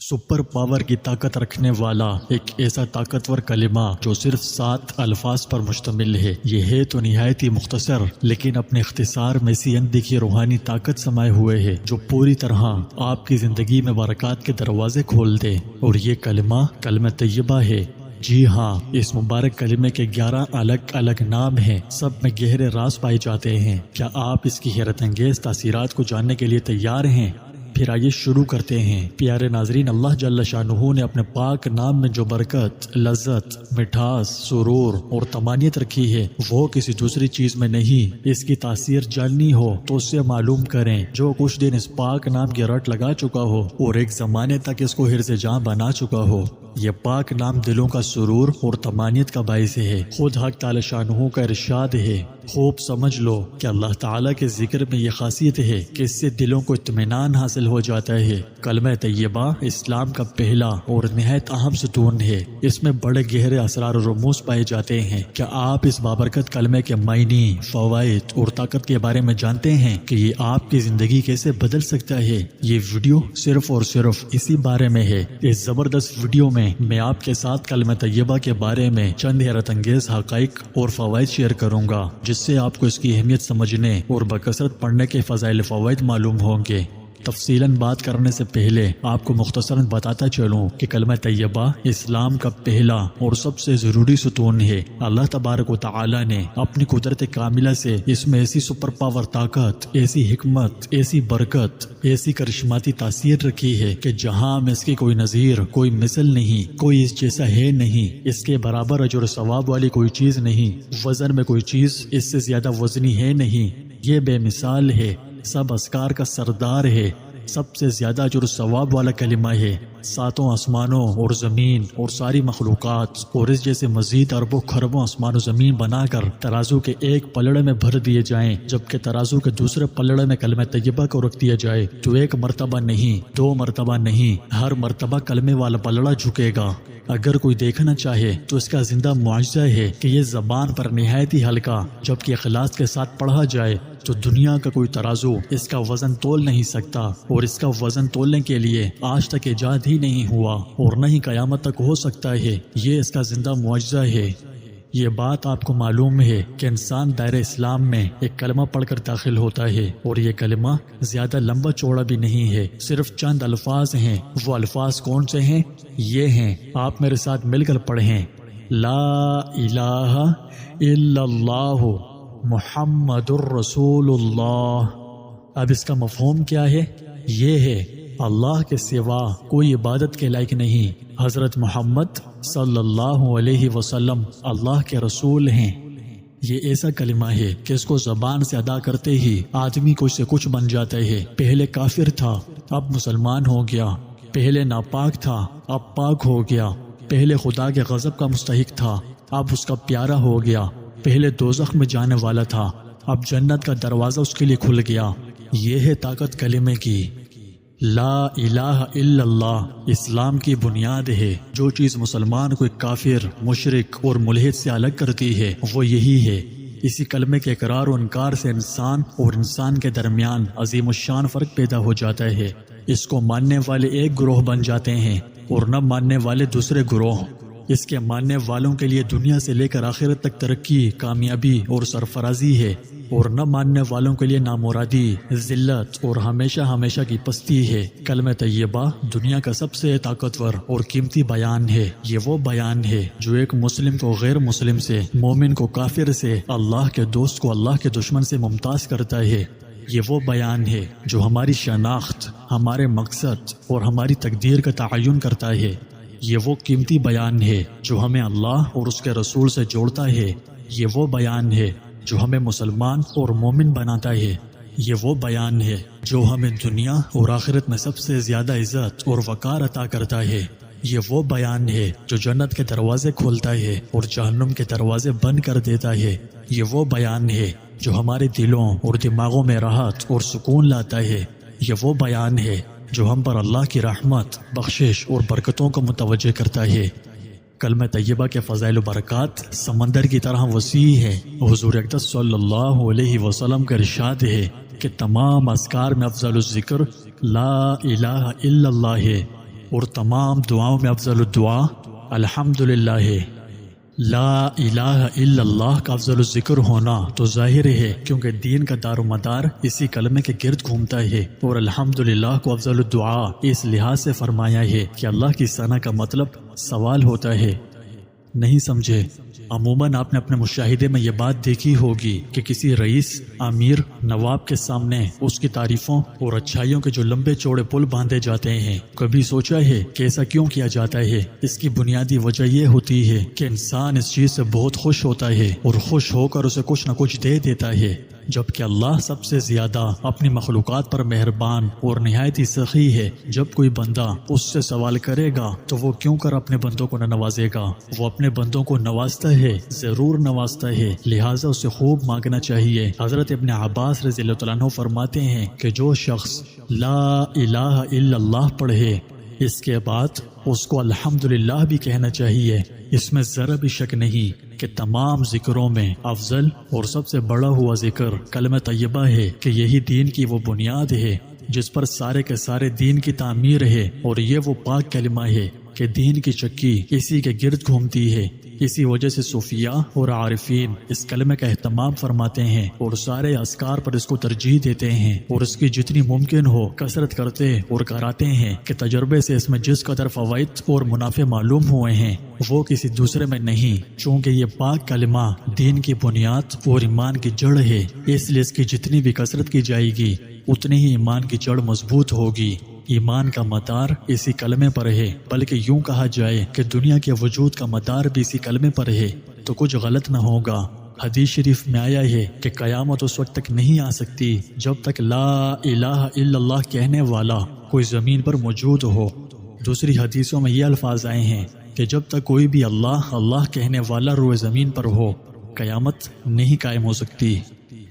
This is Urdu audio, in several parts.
سپر پاور کی طاقت رکھنے والا ایک ایسا طاقتور کلمہ جو صرف 7 الفاظ پر مشتمل ہے۔ یہ ہے تو نہایت ہی مختصر، لیکن اپنے اختصار میں سی اندھی روحانی طاقت سمائے ہوئے ہے جو پوری طرح آپ کی زندگی میں برکات کے دروازے کھول دے۔ اور یہ کلمہ طیبہ ہے۔ جی ہاں، اس مبارک کلمے کے 11 الگ الگ نام ہیں، سب میں گہرے راز پائے جاتے ہیں۔ کیا آپ اس کی حیرت انگیز تاثیرات کو جاننے کے لیے تیار ہیں؟ پھر آئیے شروع کرتے ہیں۔ پیارے ناظرین، اللہ جل شانہ نے اپنے پاک نام میں جو برکت، لذت، مٹھاس، سرور اور طمانینت رکھی ہے وہ کسی دوسری چیز میں نہیں۔ اس کی تاثیر جاننی ہو تو اس سے معلوم کریں جو کچھ دن اس پاک نام کی رٹ لگا چکا ہو اور ایک زمانے تک اس کو حرز جاں بنا چکا ہو۔ یہ پاک نام دلوں کا سرور اور طمانینت کا باعث ہے۔ خود حق تعالی شانہ کا ارشاد ہے، خوب سمجھ لو کہ اللہ تعالیٰ کے ذکر میں یہ خاصیت ہے کہ اس سے دلوں کو اطمینان حاصل ہو جاتا ہے۔ کلمہ طیبہ اسلام کا پہلا اور نہایت اہم ستون ہے۔ اس میں بڑے گہرے اسرار و رموز پائے جاتے ہیں۔ کیا آپ اس بابرکت کلمے کے معنی، فوائد اور طاقت کے بارے میں جانتے ہیں کہ یہ آپ کی زندگی کیسے بدل سکتا ہے؟ یہ ویڈیو صرف اور صرف اسی بارے میں ہے۔ اس زبردست ویڈیو میں آپ کے ساتھ کلمہ طیبہ کے بارے میں چند حیرت انگیز حقائق اور فوائد شیئر کروں گا، جس سے آپ کو اس کی اہمیت سمجھنے اور بکثرت پڑھنے کے فضائل فوائد معلوم ہوں گے۔ تفصیلاً بات کرنے سے پہلے آپ کو مختصراً بتاتا چلوں کہ کلمہ طیبہ اسلام کا پہلا اور سب سے ضروری ستون ہے۔ اللہ تبارک و تعالی نے اپنی قدرت کاملہ سے اس میں ایسی سپر پاور طاقت، ایسی حکمت، ایسی برکت، ایسی کرشماتی تاثیر رکھی ہے کہ جہاں میں اس کی کوئی نظیر، کوئی مثل نہیں، کوئی اس جیسا ہے نہیں۔ اس کے برابر اجر و ثواب والی کوئی چیز نہیں، وزن میں کوئی چیز اس سے زیادہ وزنی ہے نہیں۔ یہ بے مثال ہے، سب اذکار کا سردار ہے، سب سے زیادہ اجر و ثواب والا کلمہ ہے۔ 7 آسمانوں اور زمین اور ساری مخلوقات اور اس جیسے مزید اربوں خربوں آسمان و زمین بنا کر ترازو کے ایک پلڑے میں بھر دیے جائیں، جبکہ ترازو کے دوسرے پلڑے میں کلمہ طیبہ کو رکھ دیا جائے تو 1 مرتبہ نہیں، 2 مرتبہ نہیں، ہر مرتبہ کلمے والا پلڑا جھکے گا۔ اگر کوئی دیکھنا چاہے تو اس کا زندہ معجزہ ہے کہ یہ زبان پر نہایت ہی ہلکا جبکہ اخلاص کے ساتھ پڑھا جائے تو دنیا کا کوئی ترازو اس کا وزن تول نہیں سکتا، اور اس کا وزن تولنے کے لیے آج تک ایجاد ہی نہیں ہوا اور نہ ہی قیامت تک ہو سکتا ہے۔ یہ اس کا زندہ معجزہ ہے۔ یہ بات آپ کو معلوم ہے کہ انسان دائرہ اسلام میں ایک کلمہ پڑھ کر داخل ہوتا ہے، اور یہ کلمہ زیادہ لمبا چوڑا بھی نہیں ہے، صرف چند الفاظ ہیں۔ وہ الفاظ کون سے ہیں؟ یہ ہیں، آپ میرے ساتھ مل کر پڑھیں، لا الہ الا اللہ محمد الرسول اللہ۔ اب اس کا مفہوم کیا ہے؟ یہ ہے، اللہ کے سوا کوئی عبادت کے لائق نہیں، حضرت محمد صلی اللہ علیہ وسلم اللہ کے رسول ہیں۔ یہ ایسا کلمہ ہے کہ اس کو زبان سے ادا کرتے ہی آدمی کچھ سے کچھ بن جاتا ہے۔ پہلے کافر تھا، اب مسلمان ہو گیا۔ پہلے ناپاک تھا، اب پاک ہو گیا۔ پہلے خدا کے غضب کا مستحق تھا، اب اس کا پیارا ہو گیا۔ پہلے دوزخ میں جانے والا تھا، اب جنت کا دروازہ اس کے لیے کھل گیا۔ یہ ہے طاقت کلمے کی۔ لا الہ الا اللہ اسلام کی بنیاد ہے۔ جو چیز مسلمان کو ایک کافر، مشرک اور ملحد سے الگ کرتی ہے وہ یہی ہے۔ اسی کلمے کے اقرار و انکار سے انسان اور انسان کے درمیان عظیم الشان فرق پیدا ہو جاتا ہے۔ اس کو ماننے والے ایک گروہ بن جاتے ہیں اور نہ ماننے والے دوسرے گروہ۔ اس کے ماننے والوں کے لیے دنیا سے لے کر آخرت تک ترقی، کامیابی اور سرفرازی ہے، اور نہ ماننے والوں کے لیے نامرادی، ذلت اور ہمیشہ ہمیشہ کی پستی ہے۔ کلمہ طیبہ دنیا کا سب سے طاقتور اور قیمتی بیان ہے۔ یہ وہ بیان ہے جو ایک مسلم کو غیر مسلم سے، مومن کو کافر سے، اللہ کے دوست کو اللہ کے دشمن سے ممتاز کرتا ہے۔ یہ وہ بیان ہے جو ہماری شناخت، ہمارے مقصد اور ہماری تقدیر کا تعین کرتا ہے۔ یہ وہ قیمتی بیان ہے جو ہمیں اللہ اور اس کے رسول سے جوڑتا ہے۔ یہ وہ بیان ہے جو ہمیں مسلمان اور مومن بناتا ہے۔ یہ وہ بیان ہے جو ہمیں دنیا اور آخرت میں سب سے زیادہ عزت اور وقار عطا کرتا ہے۔ یہ وہ بیان ہے جو جنت کے دروازے کھولتا ہے اور جہنم کے دروازے بند کر دیتا ہے۔ یہ وہ بیان ہے جو ہمارے دلوں اور دماغوں میں راحت اور سکون لاتا ہے۔ یہ وہ بیان ہے جو ہم پر اللہ کی رحمت، بخشش اور برکتوں کو متوجہ کرتا ہے۔ کلمہ طیبہ کے فضائل و برکات سمندر کی طرح وسیع ہے۔ حضور اقدس صلی اللہ علیہ وسلم کا ارشاد ہے کہ تمام اذکار میں افضل الذکر لا الہ الا اللہ ہے، اور تمام دعاؤں میں افضل الدعا الحمدللہ ہے۔ لا الہ الا اللہ کا افضل الذکر ہونا تو ظاہر ہے، کیونکہ دین کا دار و مدار اسی کلمے کے گرد گھومتا ہے، اور الحمدللہ کو افضل الدعا اس لحاظ سے فرمایا ہے کہ اللہ کی ثنا کا مطلب سوال ہوتا ہے۔ نہیں سمجھے؟ عموماً آپ نے اپنے مشاہدے میں یہ بات دیکھی ہوگی کہ کسی رئیس، امیر، نواب کے سامنے اس کی تعریفوں اور اچھائیوں کے جو لمبے چوڑے پل باندھے جاتے ہیں، کبھی سوچا ہے کہ ایسا کیوں کیا جاتا ہے؟ اس کی بنیادی وجہ یہ ہوتی ہے کہ انسان اس چیز سے بہت خوش ہوتا ہے اور خوش ہو کر اسے کچھ نہ کچھ دے دیتا ہے، جبکہ اللہ سب سے زیادہ اپنی مخلوقات پر مہربان اور نہایت ہی سخی ہے۔ جب کوئی بندہ اس سے سوال کرے گا تو وہ کیوں کر اپنے بندوں کو نہ نوازے گا؟ وہ اپنے بندوں کو نوازتا ہے، ضرور نوازتا ہے، لہٰذا اسے خوب مانگنا چاہیے۔ حضرت ابن عباس رضی اللہ تعالیٰ عنہ فرماتے ہیں کہ جو شخص لا الہ الا اللہ پڑھے، اس کے بعد اس کو الحمدللہ بھی کہنا چاہیے۔ اس میں ذرا بھی شک نہیں کہ تمام ذکروں میں افضل اور سب سے بڑا ہوا ذکر کلمہ طیبہ ہے، کہ یہی دین کی وہ بنیاد ہے جس پر سارے کے سارے دین کی تعمیر ہے، اور یہ وہ پاک کلمہ ہے کہ دین کی چکی اسی کے گرد گھومتی ہے۔ اسی وجہ سے صوفیاء اور عارفین اس کلمے کا اہتمام فرماتے ہیں اور سارے اذکار پر اس کو ترجیح دیتے ہیں، اور اس کی جتنی ممکن ہو کثرت کرتے اور کراتے ہیں کہ تجربے سے اس میں جس قدر فوائد اور منافع معلوم ہوئے ہیں وہ کسی دوسرے میں نہیں، چونکہ یہ پاک کلمہ دین کی بنیاد اور ایمان کی جڑ ہے، اس لیے اس کی جتنی بھی کثرت کی جائے گی اتنی ہی ایمان کی جڑ مضبوط ہوگی۔ ایمان کا مدار اسی کلمے پر ہے، بلکہ یوں کہا جائے کہ دنیا کے وجود کا مدار بھی اسی کلمے پر ہے، تو کچھ غلط نہ ہوگا۔ حدیث شریف میں آیا ہے کہ قیامت اس وقت تک نہیں آ سکتی جب تک لا الہ الا اللہ کہنے والا کوئی زمین پر موجود ہو۔ دوسری حدیثوں میں یہ الفاظ آئے ہیں کہ جب تک کوئی بھی اللہ اللہ کہنے والا روئے زمین پر ہو، قیامت نہیں قائم ہو سکتی۔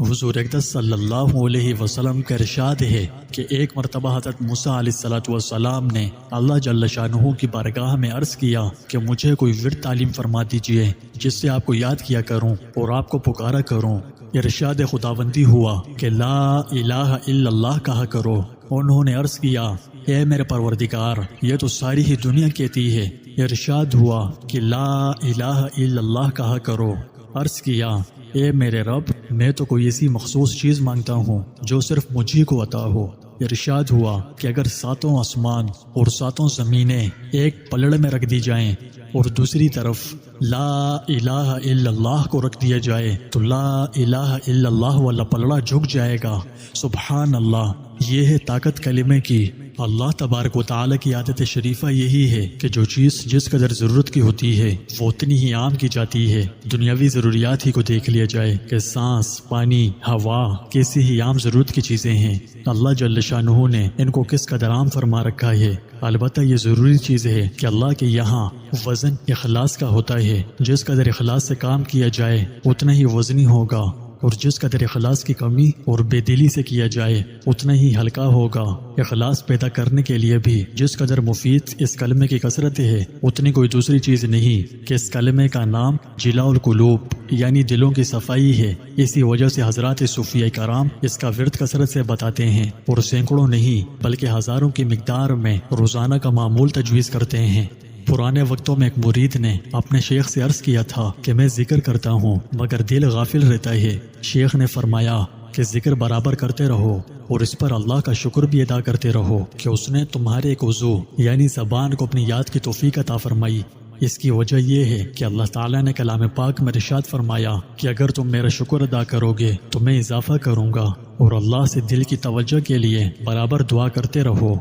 حضور اقدس صلی اللہ علیہ وسلم کا ارشاد ہے کہ ایک مرتبہ حضرت موسیٰ علیہ السلام نے اللہ جل شانہ کی بارگاہ میں عرض کیا کہ مجھے کوئی ورد تعلیم فرما دیجئے جس سے آپ کو یاد کیا کروں اور آپ کو پکارا کروں۔ ارشاد خداوندی ہوا کہ لا الہ الا اللہ کہا کرو۔ انہوں نے عرض کیا اے میرے پروردگار، یہ تو ساری ہی دنیا کہتی ہے۔ ارشاد ہوا کہ لا الہ الا اللہ کہا کرو۔ عرض کیا اے میرے رب، میں تو کوئی ایسی مخصوص چیز مانگتا ہوں جو صرف مجھے کو عطا ہو۔ ارشاد ہوا کہ اگر ساتوں آسمان اور ساتوں زمینیں ایک پلڑ میں رکھ دی جائیں اور دوسری طرف لا الہ الا اللہ کو رکھ دیا جائے تو لا الہ الا اللہ والا پلڑا جھک جائے گا۔ سبحان اللہ، یہ ہے طاقت کلمے کی۔ اللہ تبارک و تعالیٰ کی عادت شریفہ یہی ہے کہ جو چیز جس قدر ضرورت کی ہوتی ہے وہ اتنی ہی عام کی جاتی ہے۔ دنیاوی ضروریات ہی کو دیکھ لیا جائے کہ سانس، پانی، ہوا کیسی ہی عام ضرورت کی چیزیں ہیں، اللہ جل شانہ نے ان کو کس قدر عام فرما رکھا ہے۔ البتہ یہ ضروری چیز ہے کہ اللہ کے یہاں وزن اخلاص کا ہوتا ہے۔ جس قدر اخلاص سے کام کیا جائے اتنا ہی وزنی ہوگا، اور جس قدر اخلاص کی کمی اور بے دلی سے کیا جائے اتنا ہی ہلکا ہوگا۔ اخلاص پیدا کرنے کے لیے بھی جس قدر مفید اس کلمے کی کثرت ہے اتنی کوئی دوسری چیز نہیں کہ اس کلمے کا نام جلاء القلوب یعنی دلوں کی صفائی ہے۔ اسی وجہ سے حضرات صوفیاء کرام اس کا ورد کثرت سے بتاتے ہیں اور سینکڑوں نہیں بلکہ ہزاروں کی مقدار میں روزانہ کا معمول تجویز کرتے ہیں۔ پرانے وقتوں میں ایک مرید نے اپنے شیخ سے عرض کیا تھا کہ میں ذکر کرتا ہوں مگر دل غافل رہتا ہے۔ شیخ نے فرمایا کہ ذکر برابر کرتے رہو اور اس پر اللہ کا شکر بھی ادا کرتے رہو کہ اس نے تمہارے ایک عضو یعنی زبان کو اپنی یاد کی توفیق عطا فرمائی۔ اس کی وجہ یہ ہے کہ اللہ تعالیٰ نے کلام پاک میں ارشاد فرمایا کہ اگر تم میرا شکر ادا کرو گے تو میں اضافہ کروں گا، اور اللہ سے دل کی توجہ کے لیے برابر دعا کرتے رہو۔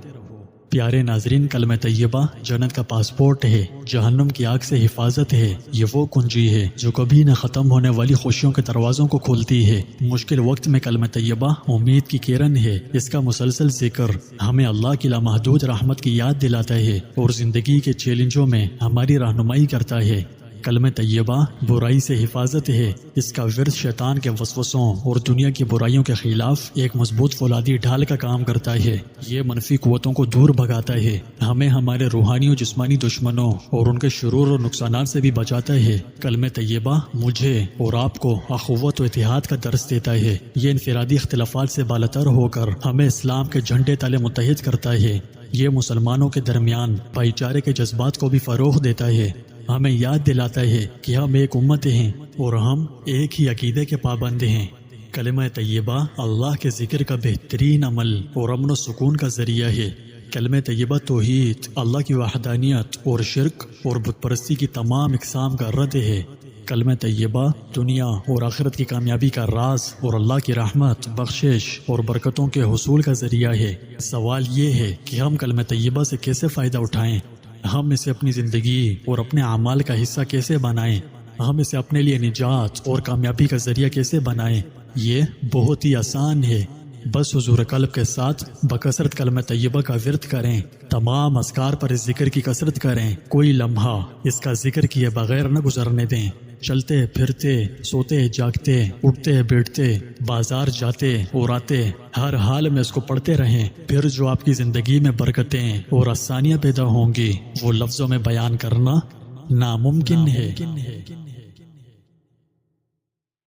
پیارے ناظرین، کلمہ طیبہ جنت کا پاسپورٹ ہے، جہنم کی آگ سے حفاظت ہے۔ یہ وہ کنجی ہے جو کبھی نہ ختم ہونے والی خوشیوں کے دروازوں کو کھولتی ہے۔ مشکل وقت میں کلمہ طیبہ امید کی کرن ہے۔ اس کا مسلسل ذکر ہمیں اللہ کی لامحدود رحمت کی یاد دلاتا ہے اور زندگی کے چیلنجوں میں ہماری رہنمائی کرتا ہے۔ کلمہ طیبہ برائی سے حفاظت ہے۔ اس کا ورد شیطان کے وسوسوں اور دنیا کی برائیوں کے خلاف ایک مضبوط فولادی ڈھال کا کام کرتا ہے۔ یہ منفی قوتوں کو دور بھگاتا ہے، ہمیں ہمارے روحانی و جسمانی دشمنوں اور ان کے شرور اور نقصانات سے بھی بچاتا ہے۔ کلمہ طیبہ مجھے اور آپ کو اخوت و اتحاد کا درس دیتا ہے۔ یہ انفرادی اختلافات سے بالاتر ہو کر ہمیں اسلام کے جھنڈے تلے متحد کرتا ہے۔ یہ مسلمانوں کے درمیان بھائی چارے کے جذبات کو بھی فروغ دیتا ہے، ہمیں یاد دلاتا ہے کہ ہم ایک امت ہیں اور ہم ایک ہی عقیدے کے پابند ہیں۔ کلمہ طیبہ اللہ کے ذکر کا بہترین عمل اور امن و سکون کا ذریعہ ہے۔ کلمہ طیبہ توحید، اللہ کی وحدانیت اور شرک اور بت پرستی کی تمام اقسام کا رد ہے۔ کلمہ طیبہ دنیا اور آخرت کی کامیابی کا راز اور اللہ کی رحمت، بخشش اور برکتوں کے حصول کا ذریعہ ہے۔ سوال یہ ہے کہ ہم کلمہ طیبہ سے کیسے فائدہ اٹھائیں؟ ہم اسے اپنی زندگی اور اپنے اعمال کا حصہ کیسے بنائیں؟ ہم اسے اپنے لیے نجات اور کامیابی کا ذریعہ کیسے بنائیں؟ یہ بہت ہی آسان ہے۔ بس حضور قلب کے ساتھ بکثرت کلمہ طیبہ کا ورد کریں، تمام اذکار پر اس ذکر کی کثرت کریں، کوئی لمحہ اس کا ذکر کیے بغیر نہ گزرنے دیں۔ چلتے پھرتے، سوتے جاگتے، اٹھتے بیٹھتے، بازار جاتے اور آتے، ہر حال میں اس کو پڑھتے رہیں۔ پھر جو آپ کی زندگی میں برکتیں اور آسانیاں پیدا ہوں گی وہ لفظوں میں بیان کرنا ناممکن ہے۔